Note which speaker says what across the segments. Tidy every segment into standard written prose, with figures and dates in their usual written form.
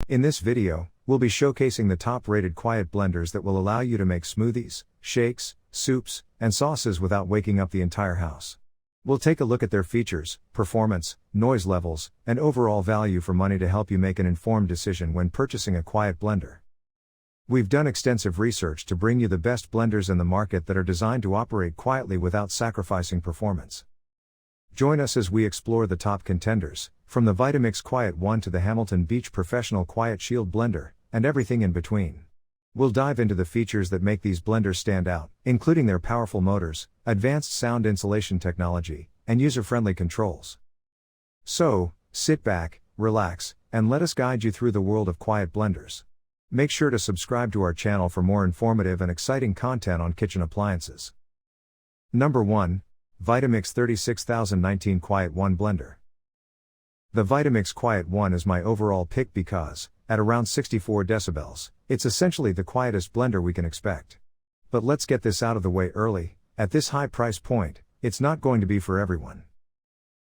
Speaker 1: In this video, we'll be showcasing the top-rated quiet blenders that will allow you to make smoothies, shakes, soups, and sauces without waking up the entire house. We'll take a look at their features, performance, noise levels, and overall value for money to help you make an informed decision when purchasing a quiet blender. We've done extensive research to bring you the best blenders in the market that are designed to operate quietly without sacrificing performance. Join us as we explore the top contenders, from the Vitamix Quiet 1 to the Hamilton Beach Professional Quiet Shield Blender, and everything in between. We'll dive into the features that make these blenders stand out, including their powerful motors, advanced sound insulation technology, and user-friendly controls. So, sit back, relax, and let us guide you through the world of quiet blenders. Make sure to subscribe to our channel for more informative and exciting content on kitchen appliances. Number 1. Vitamix 36019 Quiet 1 Blender. The Vitamix Quiet 1 is my overall pick because, at around 64 decibels, it's essentially the quietest blender we can expect. But let's get this out of the way early, at this high price point, it's not going to be for everyone.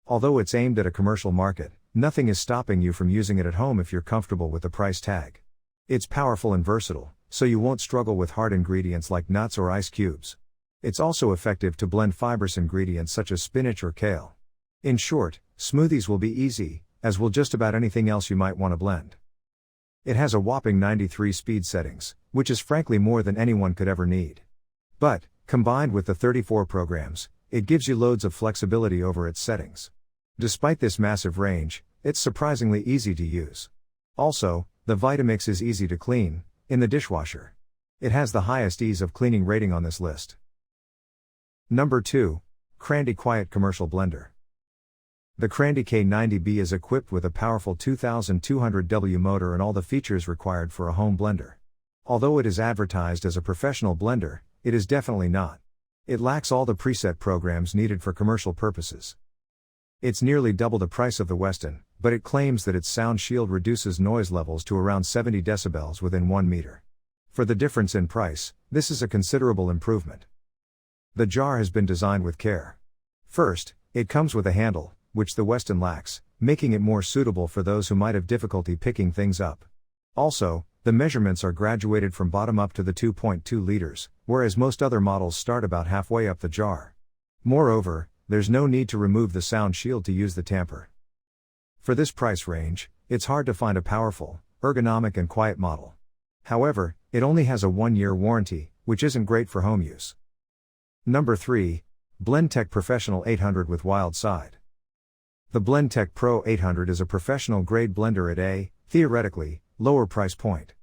Speaker 1: Although it's aimed at a commercial market, nothing is stopping you from using it at home if you're comfortable with the price tag. It's powerful and versatile, so you won't struggle with hard ingredients like nuts or ice cubes. It's also effective to blend fibrous ingredients such as spinach or kale. In short, smoothies will be easy, as will just about anything else you might want to blend. It has a whopping 93 speed settings, which is frankly more than anyone could ever need. But, combined with the 34 programs, it gives you loads of flexibility over its settings. Despite this massive range, it's surprisingly easy to use. Also, the Vitamix is easy to clean, in the dishwasher. It has the highest ease of cleaning rating on this list. Number 2. Crandy Quiet Commercial Blender. The Crandy K90B is equipped with a powerful 2200W motor and all the features required for a home blender. Although it is advertised as a professional blender, it is definitely not. It lacks all the preset programs needed for commercial purposes. It's nearly double the price of the Weston, but it claims that its sound shield reduces noise levels to around 70 decibels within 1 meter. For the difference in price, this is a considerable improvement. The jar has been designed with care. First, it comes with a handle, which the Weston lacks, making it more suitable for those who might have difficulty picking things up. Also, the measurements are graduated from bottom up to the 2.2 liters, whereas most other models start about halfway up the jar. Moreover, there's no need to remove the sound shield to use the tamper. For this price range, it's hard to find a powerful, ergonomic and quiet model. However, it only has a 1-year warranty, which isn't great for home use. Number 3. Blendtec Professional 800 with WildSide. The Blendtec Pro 800 is a professional-grade blender at a, theoretically, lower price point.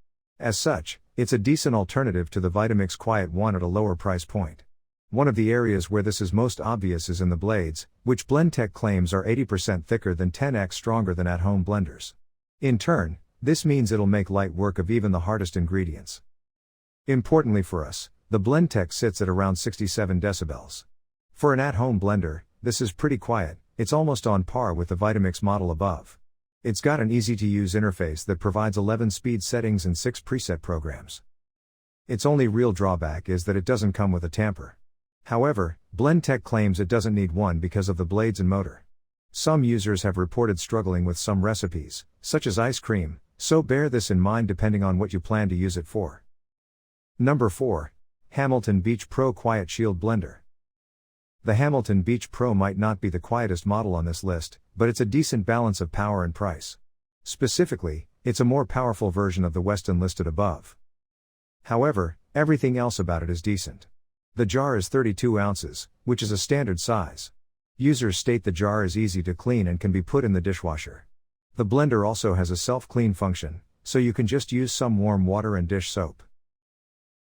Speaker 1: As such, it's a decent alternative to the Vitamix Quiet 1 at a lower price point. One of the areas where this is most obvious is in the blades, which Blendtec claims are 80% thicker than 10x stronger than at-home blenders. In turn, this means it'll make light work of even the hardest ingredients. Importantly for us, the Blendtec sits at around 67 decibels. For an at-home blender, this is pretty quiet. It's almost on par with the Vitamix model above. It's got an easy-to-use interface that provides 11 speed settings and 6 preset programs. Its only real drawback is that it doesn't come with a tamper. However, Blendtec claims it doesn't need one because of the blades and motor. Some users have reported struggling with some recipes, such as ice cream, so bear this in mind depending on what you plan to use it for. Number 4. Hamilton Beach Pro Quiet Shield Blender. The Hamilton Beach Pro might not be the quietest model on this list, but it's a decent balance of power and price. Specifically, it's a more powerful version of the Weston listed above. However, everything else about it is decent. The jar is 32 ounces, which is a standard size. Users state the jar is easy to clean and can be put in the dishwasher. The blender also has a self-clean function, so you can just use some warm water and dish soap.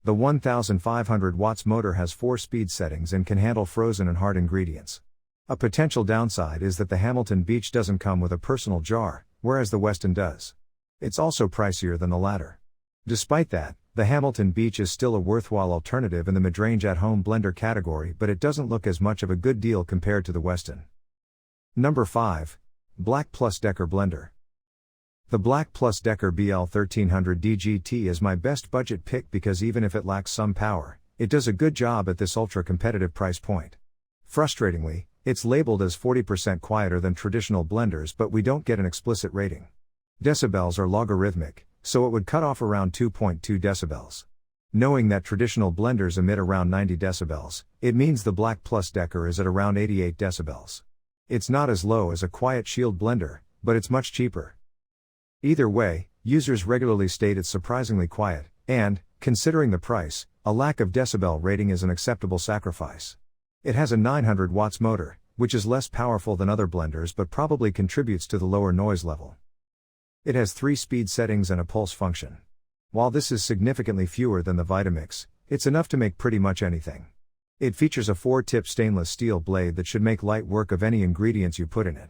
Speaker 1: The 1500 watts motor has 4 speed settings and can handle frozen and hard ingredients. A potential downside is that the Hamilton Beach doesn't come with a personal jar, whereas the Weston does. It's also pricier than the latter. Despite that, the Hamilton Beach is still a worthwhile alternative in the mid-range at-home blender category, but it doesn't look as much of a good deal compared to the Weston. Number 5. BLACK+DECKER Blender. The BLACK+DECKER BL1300 DGT is my best budget pick because even if it lacks some power, it does a good job at this ultra-competitive price point. Frustratingly, it's labeled as 40% quieter than traditional blenders, but we don't get an explicit rating. Decibels are logarithmic, so it would cut off around 2.2 decibels. Knowing that traditional blenders emit around 90 decibels, it means the BLACK+DECKER is at around 88 decibels. It's not as low as a Quiet Shield blender, but it's much cheaper. Either way, users regularly state it's surprisingly quiet, and, considering the price, a lack of decibel rating is an acceptable sacrifice. It has a 900 watts motor, which is less powerful than other blenders but probably contributes to the lower noise level. It has 3 speed settings and a pulse function. While this is significantly fewer than the Vitamix, it's enough to make pretty much anything. It features a 4-tip stainless steel blade that should make light work of any ingredients you put in it.